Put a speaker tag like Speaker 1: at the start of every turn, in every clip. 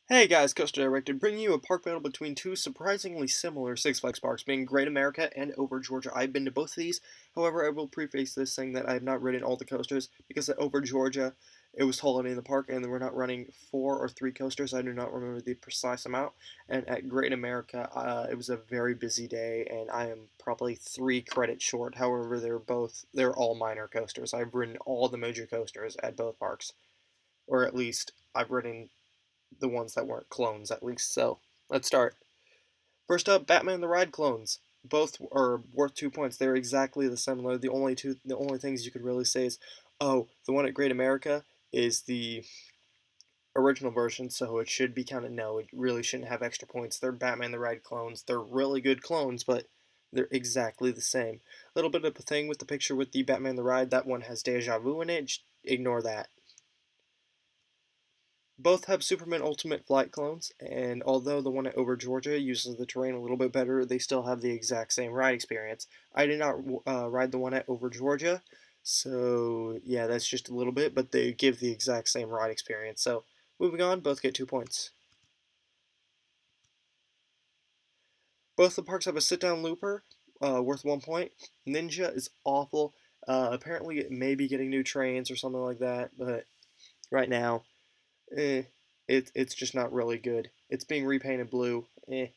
Speaker 1: Hey guys, Coaster Directed, bringing you a park battle between two surprisingly similar Six Flags parks, being Great America and Over Georgia. I've been to both of these, however, I will preface this saying that I have not ridden all the coasters, because at Over Georgia, it was holiday in the park, and we're not running 4 or 3 coasters, I do not remember the precise amount, and at Great America, it was a very busy day, and I am probably 3 credits short, however, they're all minor coasters. I've ridden all the major coasters at both parks, or at least, I've ridden the ones that weren't clones at least. So let's start. First up, Batman the Ride clones. Both are worth 2 points. They're exactly the similar. The only things you could really say is, oh, the one at Great America is the original version, so it should be counted. No, it really shouldn't have extra points. They're Batman the Ride clones. They're really good clones, but they're exactly the same. A little bit of a thing with the picture with the Batman the Ride. That one has deja vu in it. Just ignore that. Both have Superman Ultimate Flight clones, and although the one at Over Georgia uses the terrain a little bit better, they still have the exact same ride experience. I did not ride the one at Over Georgia, so yeah, that's just a little bit, but they give the exact same ride experience. So moving on, both get 2 points. Both the parks have a sit-down looper, worth 1 point. Ninja is awful. Apparently, it may be getting new trains or something like that, but right now, eh, it's just not really good. It's being repainted blue. It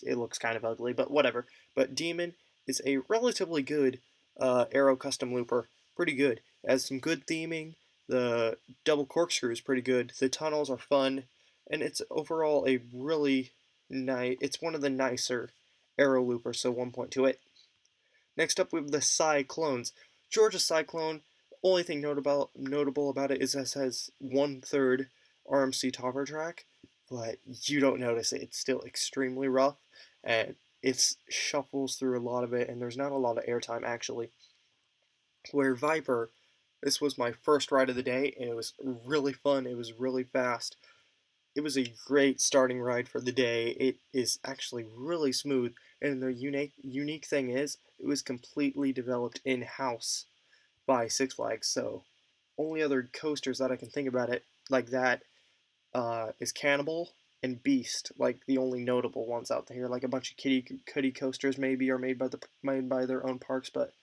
Speaker 1: looks kind of ugly, but whatever. But Demon is a relatively good Aero custom looper. Pretty good. It has some good theming. The double corkscrew is pretty good. The tunnels are fun, and it's overall a really nice. It's one of the nicer Aero loopers, so 1 point to it. Next up, we have the CYCLONES. Georgia Cyclone. Only thing notable about it is this has 1/3 RMC topper track, but you don't notice it. It's still extremely rough, and it shuffles through a lot of it, and there's not a lot of airtime actually. Where Viper, this was my first ride of the day, and it was really fun. It was really fast. It was a great starting ride for the day. It is actually really smooth, and the unique thing is it was completely developed in house by Six Flags. So only other coasters that I can think about it like that is Cannibal and Beast, like the only notable ones out there. Like a bunch of kitty coasters maybe are made by their own parks, but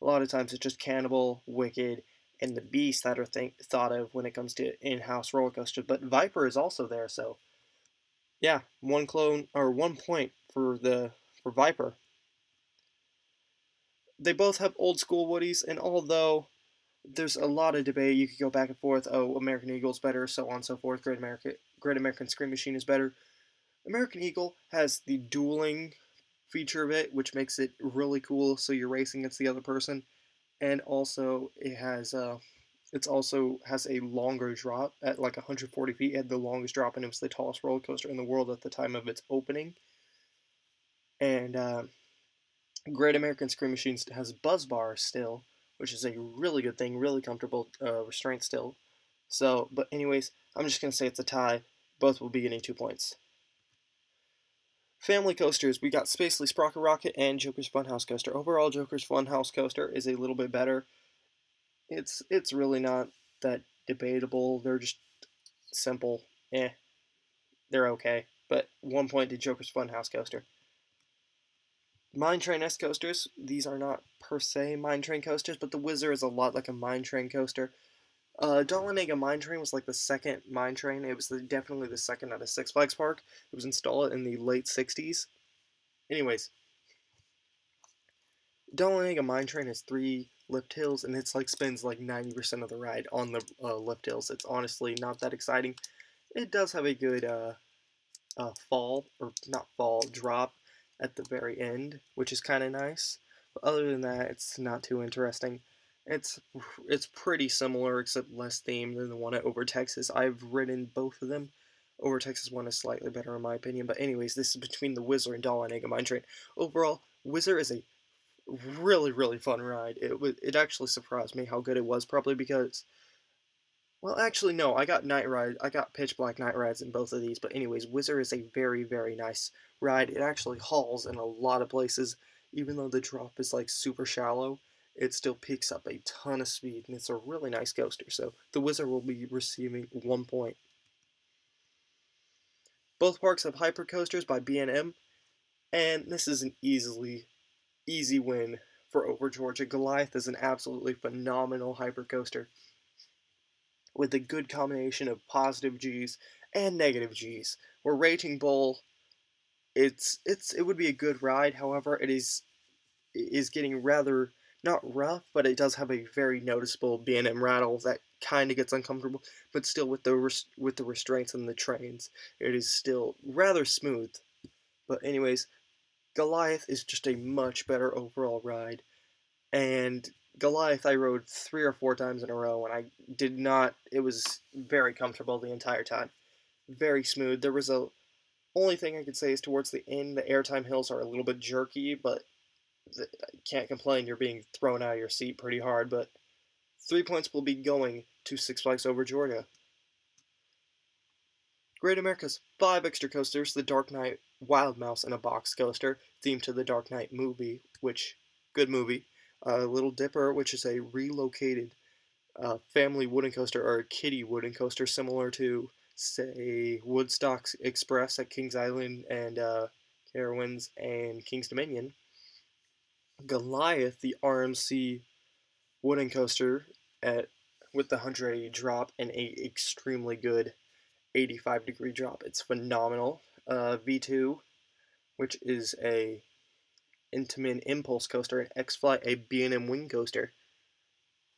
Speaker 1: a lot of times it's just Cannibal, Wicked, and the Beast that are thought of when it comes to in-house roller coasters. But Viper is also there, so yeah, 1 point for Viper. They both have old school Woodies, and although there's a lot of debate, you could go back and forth. Oh, American Eagle's better, so on and so forth. Great American Scream Machine is better. American Eagle has the dueling feature of it, which makes it really cool. So you're racing against the other person, and also it also has a longer drop at like 140 feet. It had the longest drop, and it was the tallest roller coaster in the world at the time of its opening. And Great American Scream Machine has buzz bars still, which is a really good thing, really comfortable restraint still. So, but anyways, I'm just gonna say it's a tie. Both will be getting 2 points. Family coasters, we got Spacely Sprocket Rocket and Joker's Funhouse Coaster. Overall, Joker's Funhouse Coaster is a little bit better. It's really not that debatable. They're just simple. They're okay. But 1 point to Joker's Funhouse Coaster. Mine Train S coasters, these are not per se Mine Train coasters, but the Whizzer is a lot like a Mine Train coaster. Dahlonega Mine Train was like the second mine train. It was definitely the second at a Six Flags park. It was installed in the late 60s. Anyways, Dahlonega Mine Train has 3 lift hills, and it's like spins like 90% of the ride on the lift hills. It's honestly not that exciting. It does have a good fall, or not fall, drop at the very end, which is kind of nice. But other than that, it's not too interesting. It's it's pretty similar, except less themed than the one at Over Texas. I've ridden both of them. Over Texas one is slightly better in my opinion. But anyways, this is between the Whizzer and Dahlonega Mine Train. Overall, Whizzer is a really fun ride. It actually surprised me how good it was. Probably because, well, actually, no. I got Pitch Black night rides in both of these. But anyways, Whizzer is a very nice ride. It actually hauls in a lot of places, even though the drop is like super shallow. It still picks up a ton of speed, and it's a really nice coaster. So the Whizzer will be receiving 1 point. Both parks have hypercoasters by B&M, and this is an easy win for Over Georgia. Goliath is an absolutely phenomenal hypercoaster with a good combination of positive G's and negative G's. Where Raging Bull, it would be a good ride. However, it is getting rather not rough, but it does have a very noticeable B&M rattle that kind of gets uncomfortable. But still, with the restraints and the trains, it is still rather smooth. But anyways, Goliath is just a much better overall ride. And Goliath I rode 3 or 4 times in a row, and I did not. It was very comfortable the entire time, very smooth. There was a only thing I could say is towards the end, the airtime hills are a little bit jerky, but can't complain. You're being thrown out of your seat pretty hard. But 3 points will be going to Six Flags Over Georgia. Great America's 5 extra coasters: the Dark Knight Wild Mouse in a Box coaster, themed to the Dark Knight movie, which, good movie. Little Dipper, which is a relocated family wooden coaster, or a kiddie wooden coaster, similar to, say, Woodstock Express at Kings Island and Carowinds and King's Dominion. Goliath, the RMC wooden coaster at with the 180 drop and a extremely good 85-degree drop. It's phenomenal. V2, which is a Intamin Impulse coaster, and X-Fly, a B&M Wing coaster.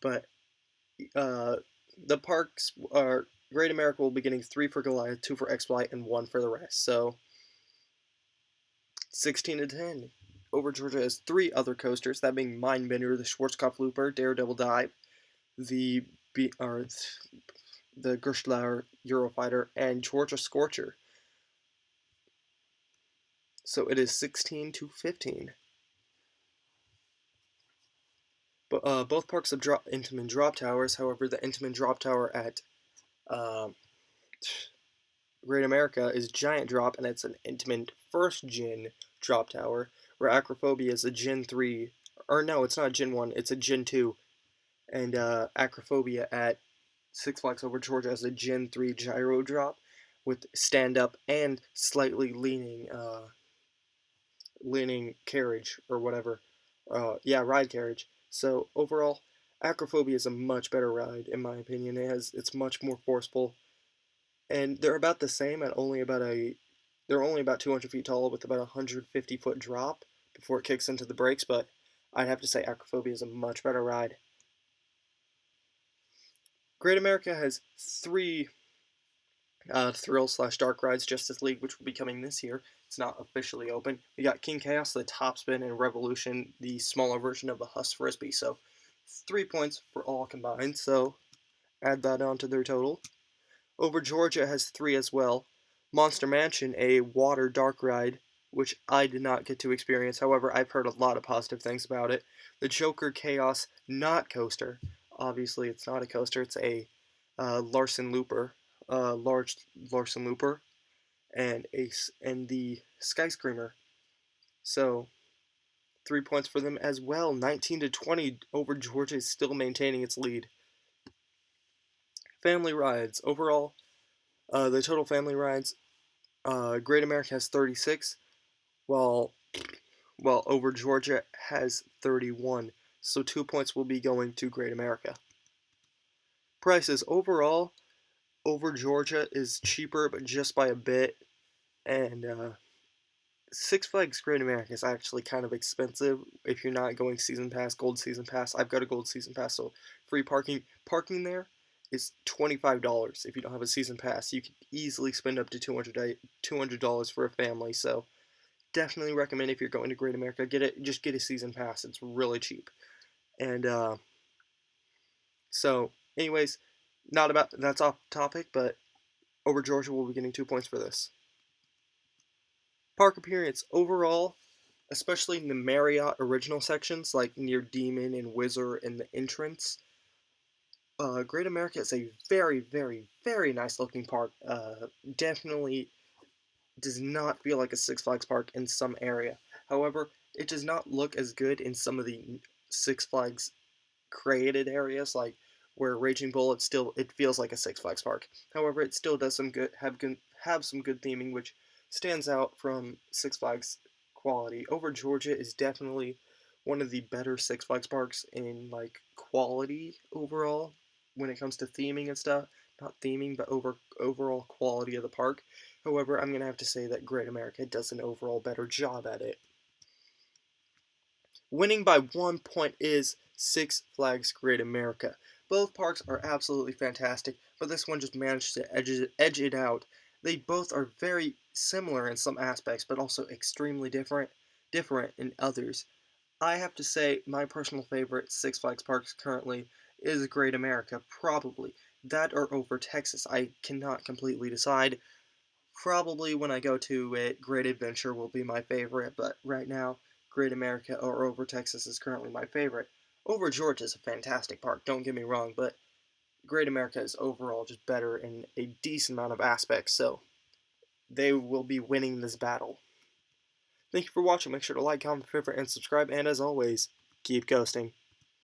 Speaker 1: But the parks are Great America will be getting 3 for Goliath, 2 for X-Fly, and 1 for the rest. So 16-10. Over Georgia has 3 other coasters, that being Mindbender, the Schwarzkopf Looper, Daredevil Dive, the the Gerstlauer Eurofighter, and Georgia Scorcher. So it is 16-15. But both parks have Intamin drop towers. However, the Intamin drop tower at Great America is Giant Drop, and it's an Intamin first gen drop tower. Where Acrophobia is a Gen 3, or no, it's not Gen 1, it's a Gen 2. And Acrophobia at Six Flags Over Georgia has a Gen 3 gyro drop with stand up and slightly leaning carriage or whatever. Ride carriage. So overall, Acrophobia is a much better ride in my opinion. It's much more forceful, and they're about the same at they're only about 200 feet tall with about a 150-foot drop before it kicks into the brakes. But I'd have to say Acrophobia is a much better ride. Great America has 3 thrill/dark rides: Justice League, which will be coming this year. It's not officially open. We got King Chaos, the Top Spin, and Revolution, the smaller version of the Huss Frisbee. So 3 points for all combined. So add that onto their total. Over Georgia has 3 as well. Monster Mansion, a water dark ride, which I did not get to experience. However, I've heard a lot of positive things about it. The Joker Chaos Not Coaster. Obviously, it's not a coaster. It's a Larson Looper, large Larson Looper, and the Sky Screamer. So 3 points for them as well. 19-20. Over Georgia is still maintaining its lead. Family rides overall. The total family rides. Great America has 36, while Over Georgia has 31. So 2 points will be going to Great America. Prices overall, Over Georgia is cheaper, but just by a bit, and Six Flags Great America is actually kind of expensive if you're not going season pass, gold season pass. I've got a gold season pass, so free parking. Parking there is $25 if you don't have a season pass. You could easily spend up to $200 for a family. So definitely recommend, if you're going to Great America, just get a season pass. It's really cheap. And so, anyways, that's off topic, but Over Georgia will be getting 2 points for this. Park appearance overall, especially in the Marriott original sections, like near Demon and Whizzer and the entrance. Great America is a very, very, very nice looking park. Definitely does not feel like a Six Flags park in some area. However, it does not look as good in some of the Six Flags created areas, like where Raging Bull it feels like a Six Flags park. However, it still does have some good theming, which stands out from Six Flags quality. Over Georgia is definitely one of the better Six Flags parks in like quality overall when it comes to theming and stuff. Not theming, but overall quality of the park. However, I'm gonna have to say that Great America does an overall better job at it. Winning by 1 point is Six Flags Great America. Both parks are absolutely fantastic, but this one just managed to edge it out. They both are very similar in some aspects, but also extremely different in others. I have to say my personal favorite Six Flags parks currently is Great America, probably. That or over Texas. I cannot completely decide. Probably when I go to it, Great Adventure will be my favorite, but right now, Great America or Over Texas is currently my favorite. Over Georgia is a fantastic park, don't get me wrong, but Great America is overall just better in a decent amount of aspects, so they will be winning this battle. Thank you for watching. Make sure to like, comment, favorite, and subscribe, and as always, keep coasting.